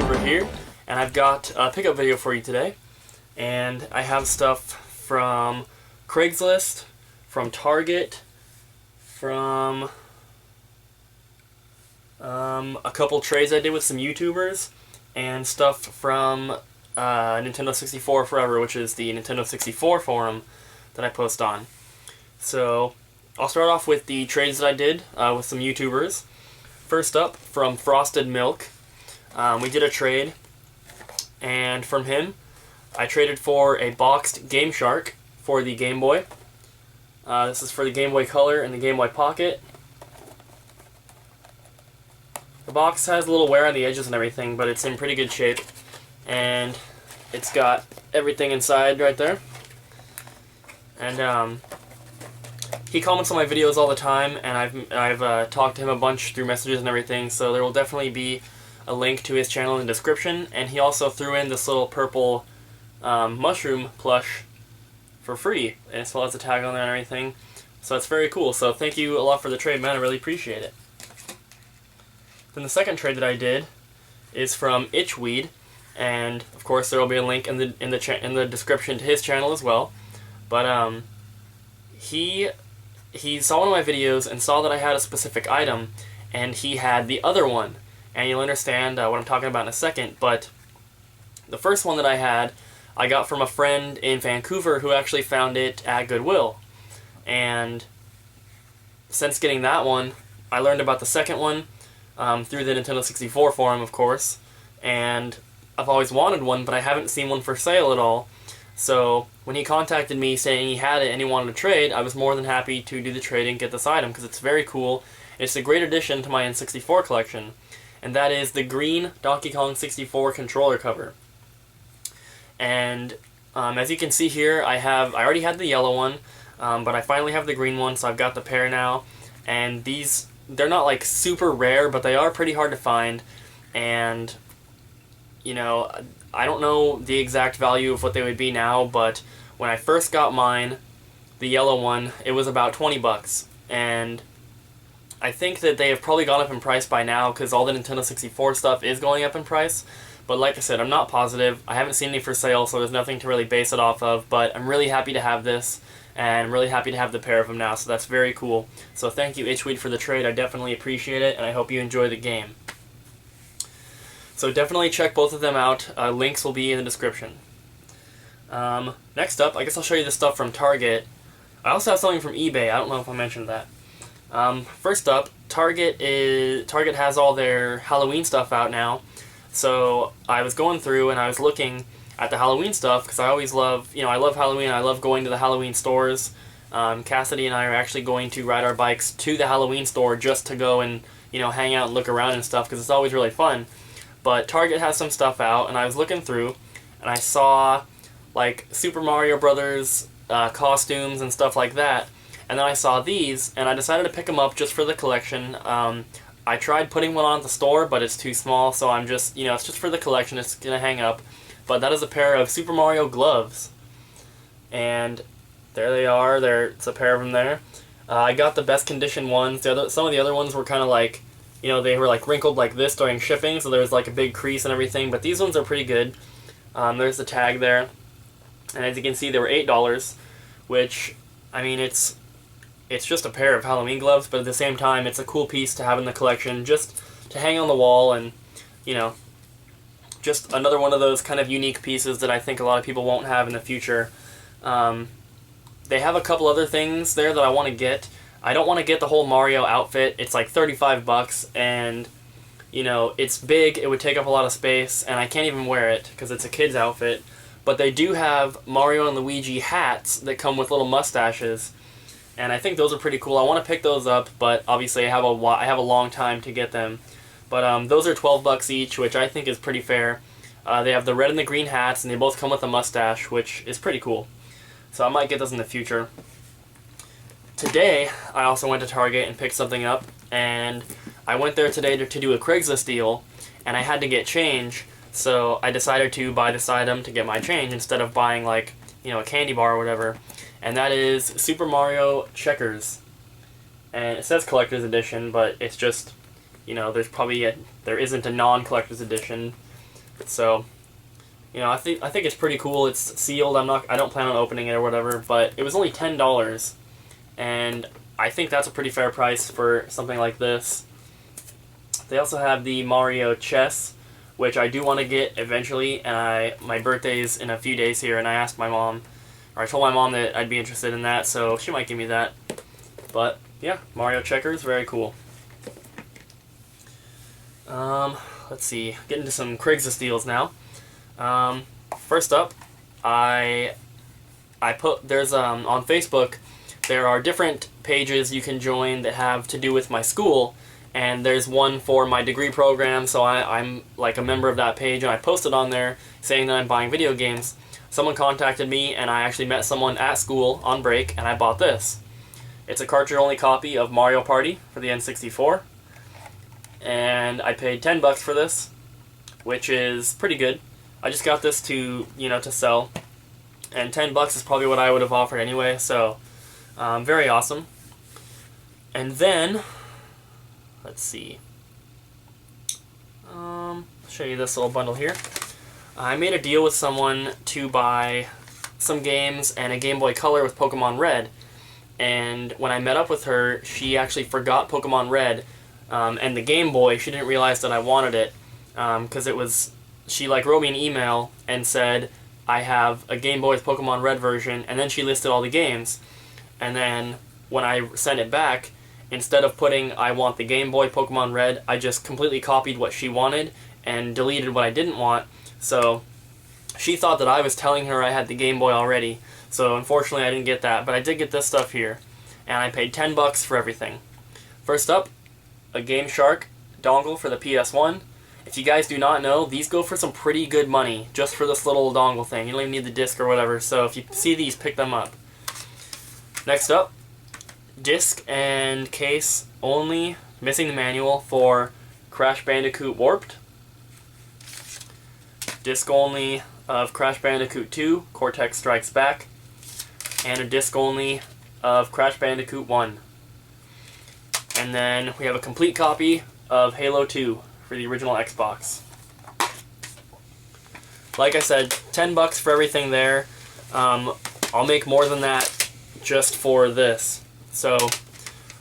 YouTuber here, and I've got a pickup video for you today. And I have stuff from Craigslist, from Target, from a couple trades I did with some YouTubers, and stuff from Nintendo 64 Forever, which is the Nintendo 64 forum that I post on. So I'll start off with the trades that I did with some YouTubers. First up, from FrostedMilk, we did a trade, and from him, I traded for a boxed Game Shark for the Game Boy. This is for the Game Boy Color and the Game Boy Pocket. The box has a little wear on the edges and everything, but it's in pretty good shape, and it's got everything inside right there. And he comments on my videos all the time, and I've talked to him a bunch through messages and everything, so there will definitely be a link to his channel in the description. And he also threw in this little purple mushroom plush for free, and as well as a tag on there and everything. So that's very cool. So thank you a lot for the trade, man. I really appreciate it. Then the second trade that I did is from ItchWeeed, and of course there will be a link in the description to his channel as well. But he saw one of my videos and saw that I had a specific item, and he had the other one. And you'll understand what I'm talking about in a second, but the first one that I had, I got from a friend in Vancouver who actually found it at Goodwill. And since getting that one, I learned about the second one through the Nintendo 64 forum, of course. And I've always wanted one, but I haven't seen one for sale at all. So when he contacted me saying he had it and he wanted to trade, I was more than happy to do the trade and get this item, because it's very cool. It's a great addition to my N64 collection, and that is the green Donkey Kong 64 controller cover. And as you can see here, I already had the yellow one, but I finally have the green one, so I've got the pair now. And these, they're not like super rare, but they are pretty hard to find. And you know, I don't know the exact value of what they would be now, but when I first got mine, the yellow one, it was about 20 bucks. And I think that they have probably gone up in price by now, because all the Nintendo 64 stuff is going up in price. But like I said, I'm not positive. I haven't seen any for sale, so there's nothing to really base it off of. But I'm really happy to have this, and I'm really happy to have the pair of them now, so that's very cool. So thank you, ItchWeeed, for the trade. I definitely appreciate it, and I hope you enjoy the game. So definitely check both of them out. Links will be in the description. Next up, I guess I'll show you the stuff from Target. I also have something from eBay. I don't know if I mentioned that. First up, Target has all their Halloween stuff out now. So I was going through and I was looking at the Halloween stuff, because I always love, I love Halloween. I love going to the Halloween stores. Cassidy and I are actually going to ride our bikes to the Halloween store just to go and, hang out and look around and stuff, because it's always really fun. But Target has some stuff out, and I was looking through, and I saw, like, Super Mario Brothers costumes and stuff like that. And then I saw these, and I decided to pick them up just for the collection. I tried putting one on at the store, but it's too small, so I'm just, it's just for the collection. It's going to hang up. But that is a pair of Super Mario gloves. And there they are. It's a pair of them there. I got the best condition ones. Some of the other ones were kind of like, they were like wrinkled like this during shipping, so there was like a big crease and everything, but these ones are pretty good. There's the tag there, and as you can see, they were $8, which, I mean, it's just a pair of Halloween gloves, but at the same time, it's a cool piece to have in the collection, just to hang on the wall, and, just another one of those kind of unique pieces that I think a lot of people won't have in the future. They have a couple other things there that I want to get. I don't want to get the whole Mario outfit. It's like 35 bucks, and, it's big, it would take up a lot of space, and I can't even wear it, because it's a kid's outfit. But they do have Mario and Luigi hats that come with little mustaches, and I think those are pretty cool. I want to pick those up, but obviously I have a long time to get them. But those are 12 bucks each, which I think is pretty fair. They have the red and the green hats, and they both come with a mustache, which is pretty cool. So I might get those in the future. Today, I also went to Target and picked something up, and I went there today to do a Craigslist deal, and I had to get change, so I decided to buy this item to get my change instead of buying, like, a candy bar or whatever, and that is Super Mario Checkers. And it says Collector's Edition, but it's just, there isn't a non-Collector's Edition. So, you know, I think it's pretty cool. It's sealed. I don't plan on opening it or whatever, but it was only $10, and I think that's a pretty fair price for something like this. They also have the Mario chess, which I do want to get eventually, and my birthday's in a few days here, and I asked my mom, or I told my mom that I'd be interested in that, so she might give me that. But yeah, Mario checkers, very cool. Let's see, get into some Craigslist deals now. First up, I put, there's on Facebook, there are different pages you can join that have to do with my school, and there's one for my degree program, so I'm like a member of that page, and I posted on there saying that I'm buying video games. Someone contacted me, and I actually met someone at school on break, and I bought this. It's a cartridge-only copy of Mario Party for the N64, and I paid $10 for this, which is pretty good. I just got this to, to sell, and $10 is probably what I would have offered anyway, so very awesome. And then, let's see, I'll show you this little bundle here. I made a deal with someone to buy some games and a Game Boy Color with Pokemon Red, and when I met up with her, she actually forgot Pokemon Red, and the Game Boy. She didn't realize that I wanted it, because she wrote me an email and said, I have a Game Boy with Pokemon Red version, and then she listed all the games. And then when I sent it back, instead of putting I want the Game Boy Pokemon Red, I just completely copied what she wanted and deleted what I didn't want. So she thought that I was telling her I had the Game Boy already. So unfortunately I didn't get that, but I did get this stuff here. And I paid $10 for everything. First up, a Game Shark dongle for the PS1. If you guys do not know, these go for some pretty good money just for this little dongle thing. You don't even need the disc or whatever, so if you see these, pick them up. Next up, disc and case only, missing the manual, for Crash Bandicoot Warped. Disc only of Crash Bandicoot 2, Cortex Strikes Back. And a disc only of Crash Bandicoot 1. And then we have a complete copy of Halo 2 for the original Xbox. Like I said, $10 for everything there. I'll make more than that just for this. So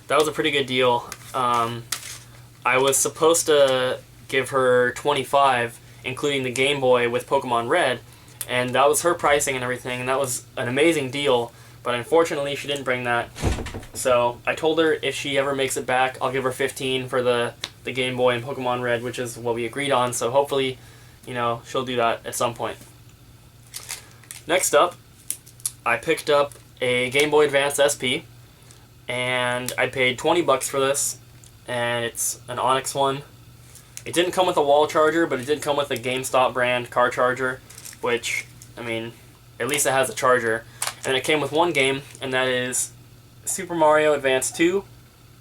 that was a pretty good deal. I was supposed to give her $25, including the Game Boy with Pokemon Red, and that was her pricing and everything, and that was an amazing deal, but unfortunately she didn't bring that. So I told her if she ever makes it back, I'll give her $15 for the Game Boy and Pokemon Red, which is what we agreed on, so hopefully, she'll do that at some point. Next up, I picked up a Game Boy Advance SP, and I paid $20 for this, and it's an Onyx one. It didn't come with a wall charger, but it did come with a GameStop brand car charger, which, at least it has a charger. And it came with one game, and that is Super Mario Advance 2,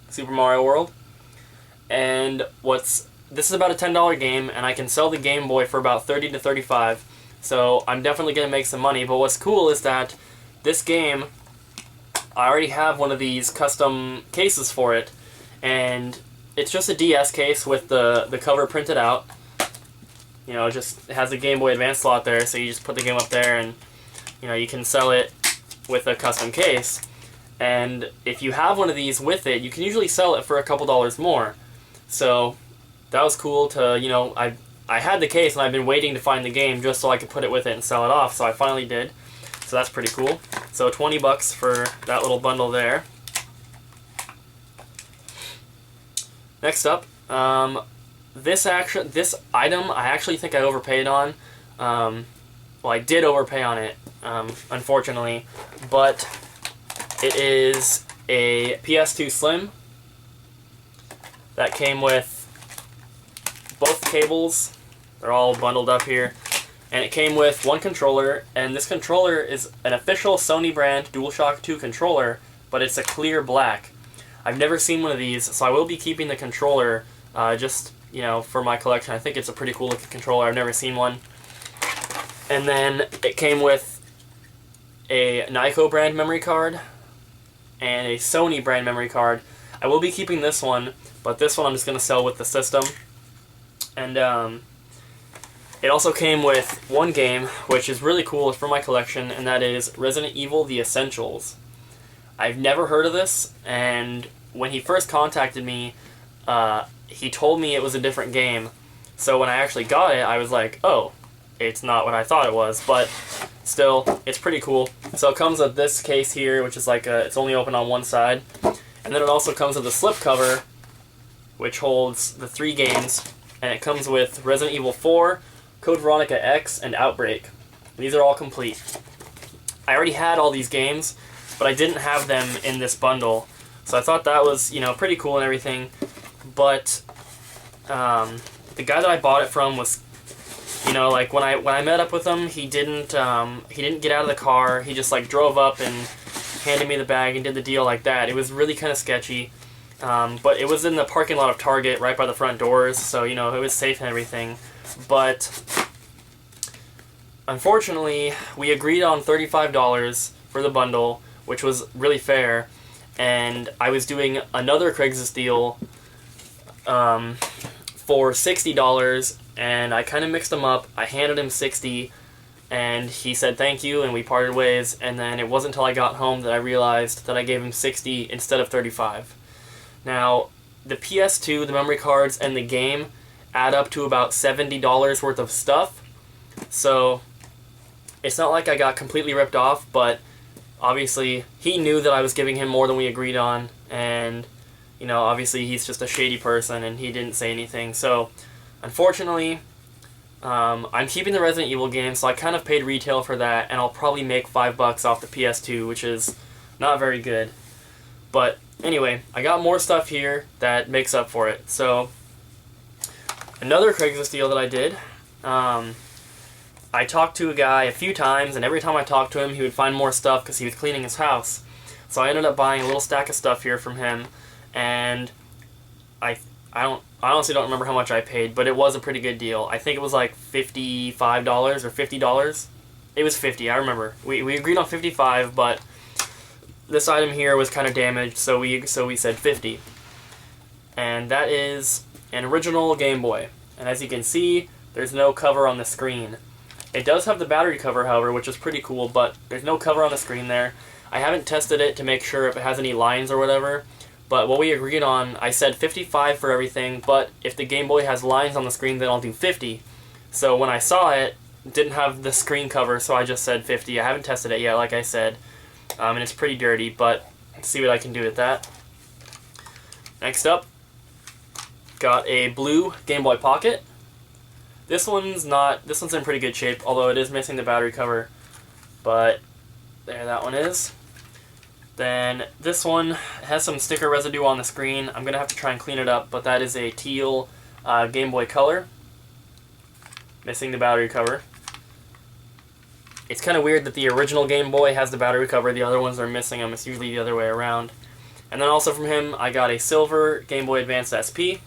Super Mario World. And this is about a $10 game, and I can sell the Game Boy for about $30 to $35, so I'm definitely going to make some money. But what's cool is that this game, I already have one of these custom cases for it, and it's just a DS case with the cover printed out. It just has a Game Boy Advance slot there, so you just put the game up there, and you can sell it with a custom case. And if you have one of these with it, you can usually sell it for a couple dollars more. So that was cool to, I had the case and I've been waiting to find the game just so I could put it with it and sell it off, so I finally did. So that's pretty cool. So $20 for that little bundle there. Next up, this item I actually think I overpaid on. Well, I did overpay on it, unfortunately, but it is a PS2 Slim that came with both cables. They're all bundled up here. And it came with one controller, and this controller is an official Sony brand DualShock 2 controller, but it's a clear black. I've never seen one of these, so I will be keeping the controller just, for my collection. I think it's a pretty cool looking controller. I've never seen one. And then it came with a Nyko brand memory card and a Sony brand memory card. I will be keeping this one, but this one I'm just going to sell with the system. And It also came with one game, which is really cool. It's for my collection, and that is Resident Evil The Essentials. I've never heard of this, and when he first contacted me, he told me it was a different game. So when I actually got it, I was like, oh, it's not what I thought it was, but still, it's pretty cool. So it comes with this case here, which is like it's only open on one side. And then it also comes with a slipcover, which holds the 3 games, and it comes with Resident Evil 4, Code Veronica X, and Outbreak. These are all complete. I already had all these games, but I didn't have them in this bundle, so I thought that was, you know, pretty cool and everything. But the guy that I bought it from was, you know, like when I met up with him, he didn't get out of the car. He just like drove up and handed me the bag and did the deal like that. It was really kind of sketchy. But it was in the parking lot of Target right by the front doors, so, you know, it was safe and everything. But unfortunately, we agreed on $35 for the bundle, which was really fair, and I was doing another Craigslist deal for $60, and I kind of mixed them up. I handed him $60, and he said thank you, and we parted ways, and then it wasn't until I got home that I realized that I gave him $60 instead of $35. Now, the PS2, the memory cards, and the game add up to about $70 worth of stuff, so it's not like I got completely ripped off, but obviously he knew that I was giving him more than we agreed on, and, you know, obviously he's just a shady person, and he didn't say anything, so unfortunately, I'm keeping the Resident Evil game, so I kind of paid retail for that, and I'll probably make $5 off the PS2, which is not very good. But anyway, I got more stuff here that makes up for it. So, another Craigslist deal that I did, I talked to a guy a few times, and every time I talked to him, he would find more stuff because he was cleaning his house. So I ended up buying a little stack of stuff here from him, and I honestly don't remember how much I paid, but it was a pretty good deal. I think it was like $55 or $50. It was $50, I remember. We agreed on $55, but this item here was kind of damaged, so we said $50. And that is an original Game Boy. And as you can see, there's no cover on the screen. It does have the battery cover, however, which is pretty cool, but there's no cover on the screen there. I haven't tested it to make sure if it has any lines or whatever, but what we agreed on, I said 55 for everything, but if the Game Boy has lines on the screen, then I'll do 50. So when I saw it, it didn't have the screen cover, so I just said 50. I haven't tested it yet, like I said, and it's pretty dirty, but let's see what I can do with that. Next up, got a blue Game Boy Pocket. This one's in pretty good shape, although it is missing the battery cover, but there that one is. Then this one has some sticker residue on the screen. I'm going to have to try and clean it up, but that is a teal Game Boy Color. Missing the battery cover. It's kind of weird that the original Game Boy has the battery cover, the other ones are missing them. It's usually the other way around. And then also from him, I got a silver Game Boy Advance SP.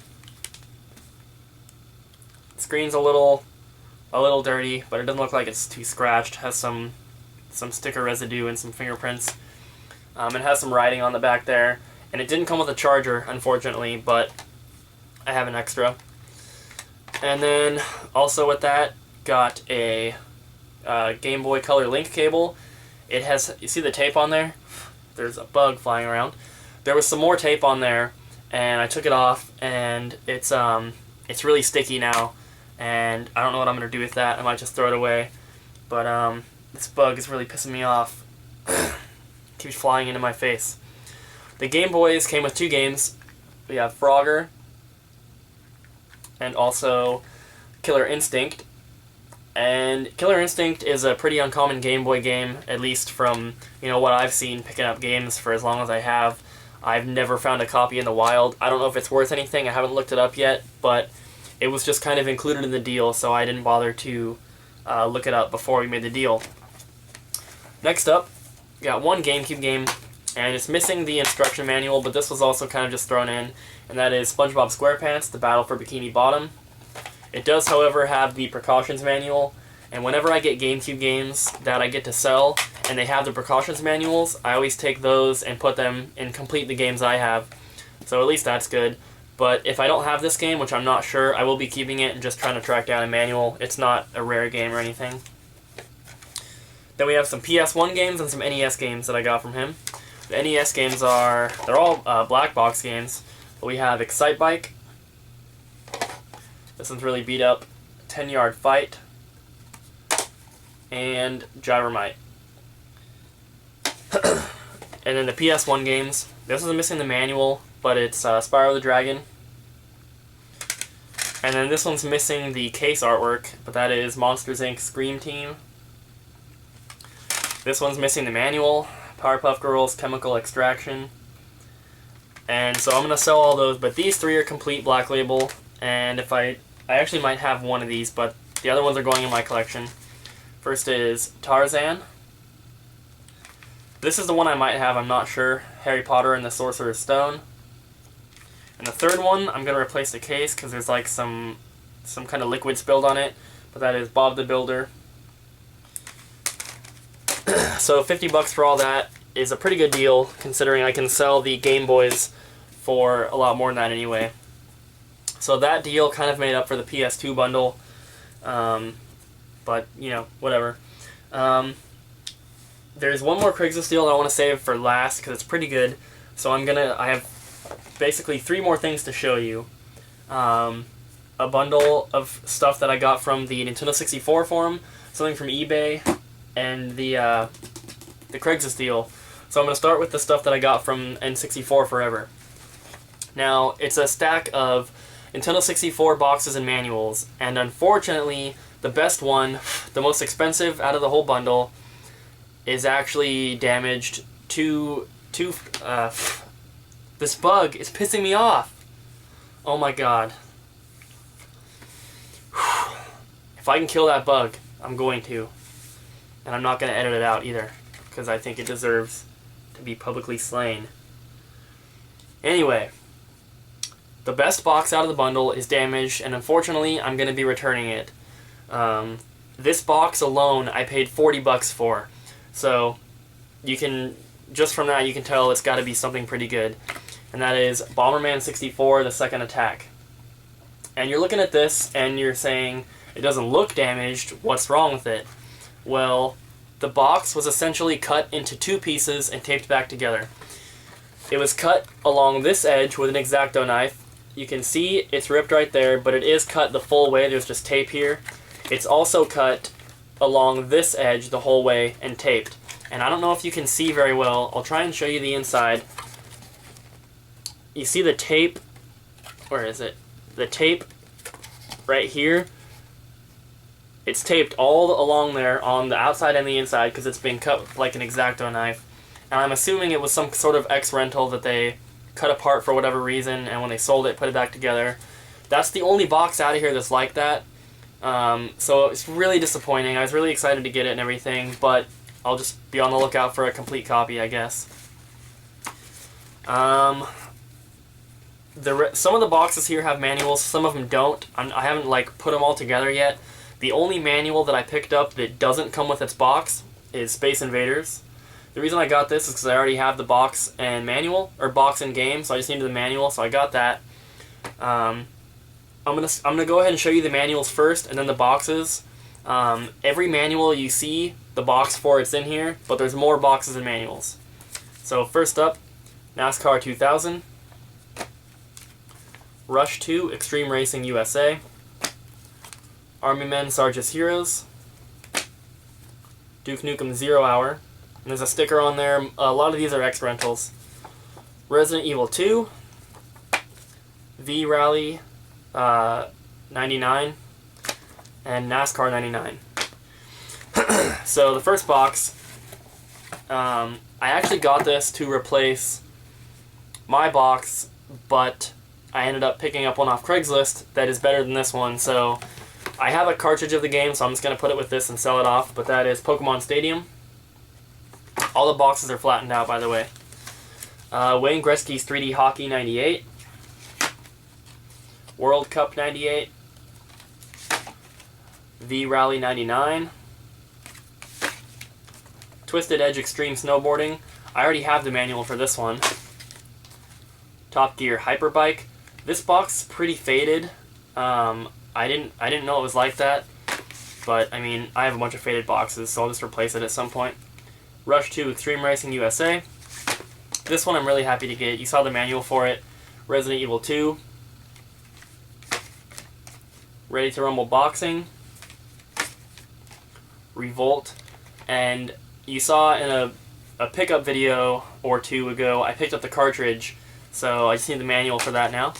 The screen's a little dirty, but it doesn't look like it's too scratched. It has some sticker residue and some fingerprints. It has some writing on the back there, and it didn't come with a charger, unfortunately, but I have an extra. And then also with that, got a Game Boy Color Link cable. It has, you see the tape on there? There's a bug flying around. There was some more tape on there, and I took it off, and it's really sticky now, and I don't know what I'm going to do with that. I might just throw it away, but this bug is really pissing me off. Keeps flying into my face. The Game Boys came with 2 games. We have Frogger and also Killer Instinct. And Killer Instinct is a pretty uncommon Game Boy game, at least from, you know, what I've seen picking up games for as long as I have. I've never found a copy in the wild. I don't know if it's worth anything. I haven't looked it up yet, but it was just kind of included in the deal, so I didn't bother to look it up before we made the deal. Next up, we got one GameCube game, and it's missing the instruction manual, but this was also kind of just thrown in, and that is SpongeBob SquarePants, The Battle for Bikini Bottom. It does, however, have the precautions manual, and whenever I get GameCube games that I get to sell, and they have the precautions manuals, I always take those and put them and complete the games I have. So at least that's good. But if I don't have this game, which I'm not sure, I will be keeping it and just trying to track down a manual. It's not a rare game or anything. Then we have some PS1 games and some NES games that I got from him. The NES games they're all black box games. But we have Excite Bike. This one's really beat up. 10-Yard Fight. And Gyramite. And then the PS1 games. This is missing the manual, but it's Spyro the Dragon. And then this one's missing the case artwork, but that is Monsters, Inc. Scream Team. This one's missing the manual, Powerpuff Girls, Chemical Extraction. And so I'm going to sell all those, but these three are complete black label. And if I actually might have one of these, but the other ones are going in my collection. First is Tarzan. This is the one I might have, I'm not sure. Harry Potter and the Sorcerer's Stone. And the third one, I'm going to replace the case because there's like some kind of liquid spilled on it. But that is Bob the Builder. So $50 for all that is a pretty good deal considering I can sell the Game Boys for a lot more than that anyway. So that deal kind of made up for the PS2 bundle. But, you know, whatever. There's one more Craigslist deal that I want to save for last because it's pretty good. So I have basically 3 more things to show you. A bundle of stuff that I got from the Nintendo 64 forum, something from eBay, and the Craigslist deal. So I'm going to start with the stuff that I got from N64 Forever. Now, it's a stack of Nintendo 64 boxes and manuals, and unfortunately, the best one, the most expensive out of the whole bundle, is actually damaged to this bug is pissing me off. Oh my god. If I can kill that bug, I'm going to. And I'm not going to edit it out either, because I think it deserves to be publicly slain. Anyway, the best box out of the bundle is damaged, and unfortunately, I'm going to be returning it. This box alone, I paid $40 for. So, you can, just from that, you can tell it's got to be something pretty good. And that is Bomberman 64, The Second Attack. And you're looking at this, and you're saying, it doesn't look damaged, what's wrong with it? Well, the box was essentially cut into 2 pieces and taped back together. It was cut along this edge with an X-Acto knife. You can see it's ripped right there, but it is cut the full way, there's just tape here. It's also cut along this edge the whole way and taped. And I don't know if you can see very well. I'll try and show you the inside. You see the tape, where is it? The tape right here. It's taped all along there on the outside and the inside because it's been cut like an X-Acto knife. And I'm assuming it was some sort of X-rental that they cut apart for whatever reason, and when they sold it, put it back together. That's the only box out of here that's like that. So it's really disappointing. I was really excited to get it and everything, but I'll just be on the lookout for a complete copy, I guess. Some of the boxes here have manuals, some of them don't. I haven't like put them all together yet. The only manual that I picked up that doesn't come with its box is Space Invaders. The reason I got this is because I already have the box and manual, or box and game, so I just needed the manual, so I got that. I'm gonna go ahead and show you the manuals first, and then the boxes. Every manual you see, the box for it's in here, but there's more boxes and manuals. So first up, NASCAR 2000, Rush 2, Extreme Racing USA, Army Men, Sarge's Heroes, Duke Nukem 0 Hour, and there's a sticker on there. A lot of these are X-rentals. Resident Evil 2, V-Rally 99, and NASCAR 99. So the first box, I actually got this to replace my box, but I ended up picking up one off Craigslist that is better than this one. So I have a cartridge of the game, so I'm just going to put it with this and sell it off, but that is Pokemon Stadium. All the boxes are flattened out, by the way. Wayne Gretzky's 3D Hockey 98. World Cup 98. V-Rally 99. Twisted Edge Extreme Snowboarding. I already have the manual for this one. Top Gear Hyperbike. This box is pretty faded. I didn't know it was like that, but I mean, I have a bunch of faded boxes, so I'll just replace it at some point. Rush 2 Extreme Racing USA. This one I'm really happy to get. You saw the manual for it. Resident Evil 2. Ready to Rumble Boxing. Revolt. And you saw in a pickup video or two ago, I picked up the cartridge, so I just need the manual for that now.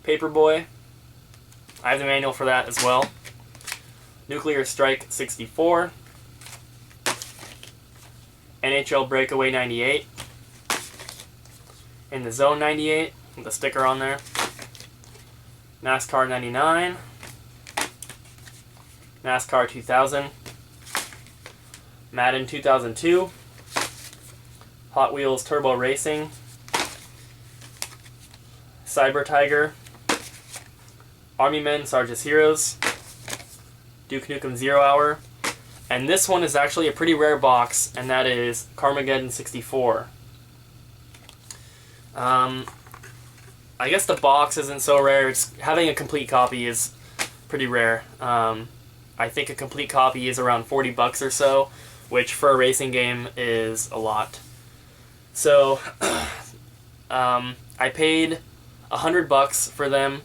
Paperboy. I have the manual for that as well. Nuclear Strike 64. NHL Breakaway 98. In the Zone 98, with the sticker on there. NASCAR 99. NASCAR 2000. Madden 2002. Hot Wheels Turbo Racing. Cyber Tiger. Army Men Sarge's Heroes. Duke Nukem 0 Hour. And this one is actually a pretty rare box, and that is Carmageddon 64. I guess the box isn't so rare. Having a complete copy is pretty rare. I think a complete copy is around 40 bucks or so, which for a racing game is a lot. So I paid 100 bucks for them,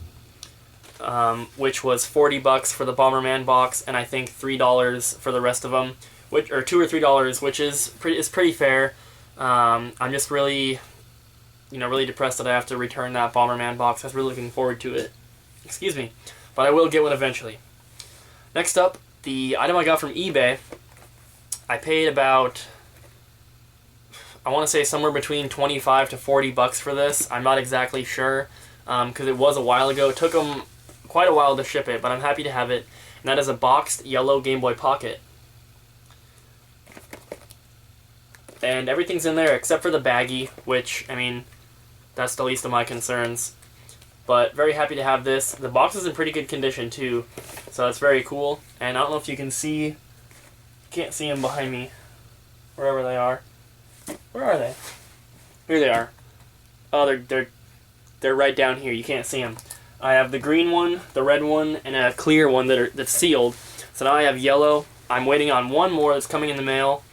which was 40 bucks for the Bomberman box, and I think $3 for the rest of them, or $2 or $3, which is pretty fair. I'm just really depressed that I have to return that Bomberman box. I was really looking forward to it. Excuse me. But I will get one eventually. Next up, the item I got from eBay. I paid about, I want to say somewhere between 25 to 40 bucks for this. I'm not exactly sure, because it was a while ago. It took them quite a while to ship it, but I'm happy to have it. And that is a boxed yellow Game Boy Pocket. And everything's in there except for the baggie, which, I mean, that's the least of my concerns. But very happy to have this. The box is in pretty good condition too, so that's very cool. And I don't know if you can see, can't see them behind me, wherever they are. Where are they? Here they are. Oh, they're right down here. You can't see them. I have the green one, the red one, and a clear one that's sealed. So now I have yellow. I'm waiting on one more that's coming in the mail.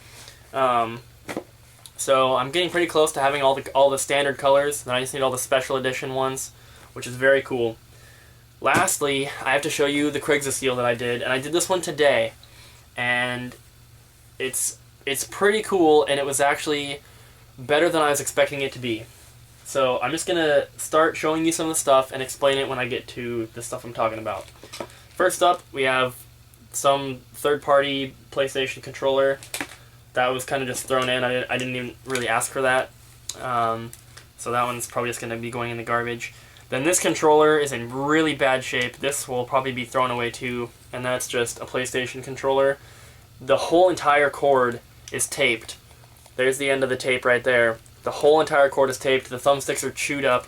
So I'm getting pretty close to having all the standard colors. Then I just need all the special edition ones, which is very cool. Lastly, I have to show you the Craigslist deal that I did, and I did this one today, and it's pretty cool, and it was actually better than I was expecting it to be. So I'm just gonna start showing you some of the stuff and explain it when I get to the stuff I'm talking about. First up, we have some third-party PlayStation controller. That was kind of just thrown in. I didn't even really ask for that. So that one's probably just going to be going in the garbage. Then this controller is in really bad shape. This will probably be thrown away too. And that's just a PlayStation controller. The whole entire cord is taped. There's the end of the tape right there. The whole entire cord is taped. The thumbsticks are chewed up.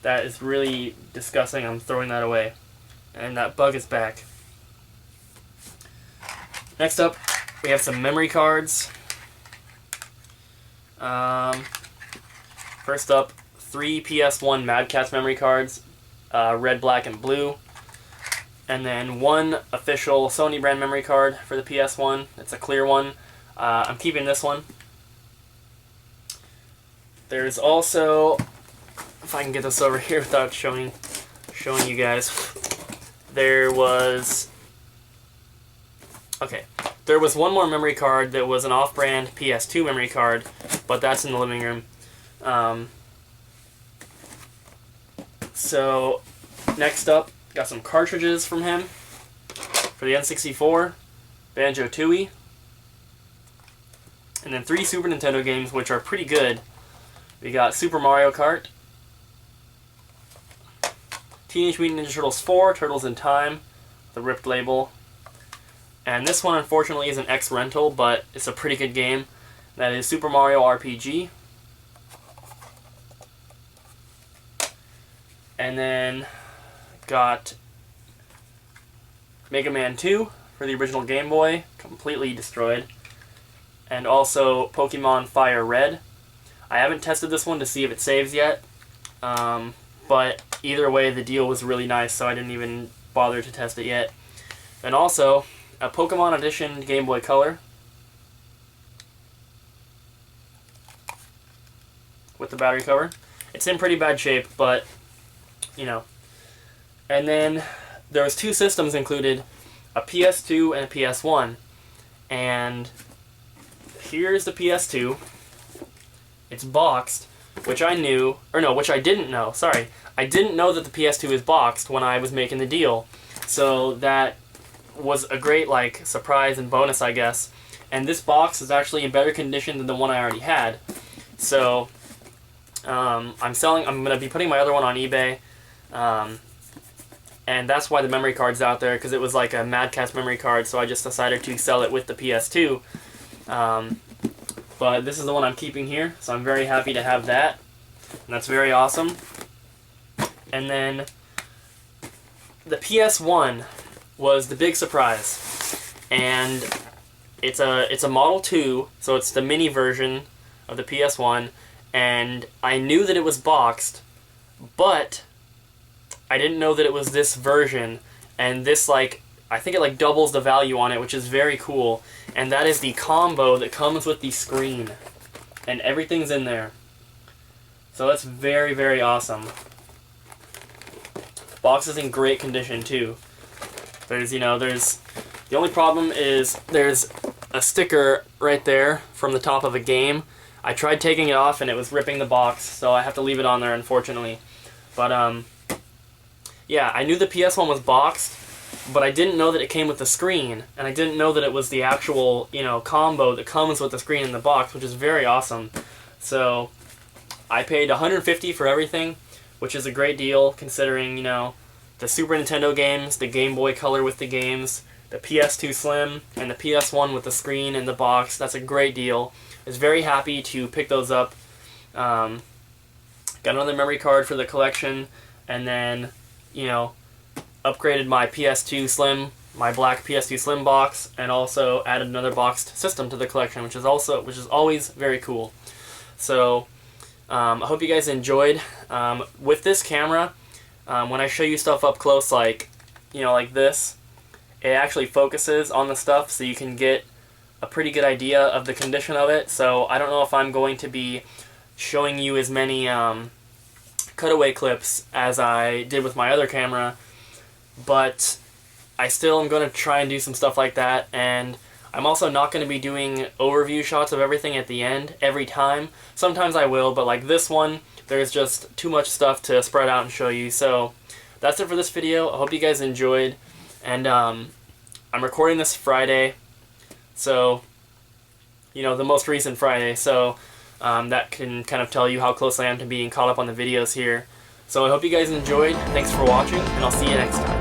That is really disgusting. I'm throwing that away. And that bug is back. Next up, we have some memory cards. First up, 3 PS1 Mad Catz memory cards, red, black, and blue. And then 1 official Sony brand memory card for the PS1. It's a clear one. I'm keeping this one. There's also, if I can get this over here without showing you guys, there was one more memory card that was an off-brand PS2 memory card, but that's in the living room. So, next up, got some cartridges from him for the N64, Banjo-Tooie, and then 3 Super Nintendo games, which are pretty good. We got Super Mario Kart, Teenage Mutant Ninja Turtles 4, Turtles in Time, the ripped label. And this one, unfortunately, is an X-Rental, but it's a pretty good game. That is Super Mario RPG. And then got Mega Man 2 for the original Game Boy, completely destroyed. And also Pokemon Fire Red. I haven't tested this one to see if it saves yet, but either way, the deal was really nice, so I didn't even bother to test it yet. And also, a Pokemon Edition Game Boy Color with the battery cover. It's in pretty bad shape, but, you know. And then there was 2 systems included, a PS2 and a PS1. And here's the PS2. It's boxed, which I knew, or no, which I didn't know, sorry. I didn't know that the PS2 is boxed when I was making the deal. So that was a great, like, surprise and bonus, I guess. And this box is actually in better condition than the one I already had. So, I'm going to be putting my other one on eBay. And that's why the memory card's out there, because it was like a Mad Catz memory card, so I just decided to sell it with the PS2. But this is the one I'm keeping here, so I'm very happy to have that. And that's very awesome. And then the PS1 was the big surprise. And it's a Model 2, so it's the mini version of the PS1. And I knew that it was boxed, but I didn't know that it was this version, and this, like, I think it, like, doubles the value on it, which is very cool, and that is the combo that comes with the screen, and everything's in there. So that's very, very awesome. Box is in great condition, too. There's, the only problem is there's a sticker right there from the top of a game. I tried taking it off, and it was ripping the box, so I have to leave it on there, unfortunately. But, yeah, I knew the PS1 was boxed, but I didn't know that it came with the screen, and I didn't know that it was the actual, combo that comes with the screen in the box, which is very awesome. So, I paid $150 for everything, which is a great deal, considering, the Super Nintendo games, the Game Boy Color with the games, the PS2 Slim, and the PS1 with the screen and the box. That's a great deal. I was very happy to pick those up. Got another memory card for the collection, and then upgraded my PS2 Slim, my black PS2 Slim box, and also added another boxed system to the collection, which is always very cool. So, I hope you guys enjoyed. With this camera, when I show you stuff up close, like this, it actually focuses on the stuff, so you can get a pretty good idea of the condition of it. So I don't know if I'm going to be showing you as many cutaway clips as I did with my other camera, but I still am going to try and do some stuff like that. And I'm also not going to be doing overview shots of everything at the end every time. Sometimes I will, but like this one, there's just too much stuff to spread out and show you. So that's it for this video. I hope you guys enjoyed, and I'm recording this Friday, so the most recent Friday, so that can kind of tell you how close I am to being caught up on the videos here. So I hope you guys enjoyed. Thanks for watching, and I'll see you next time.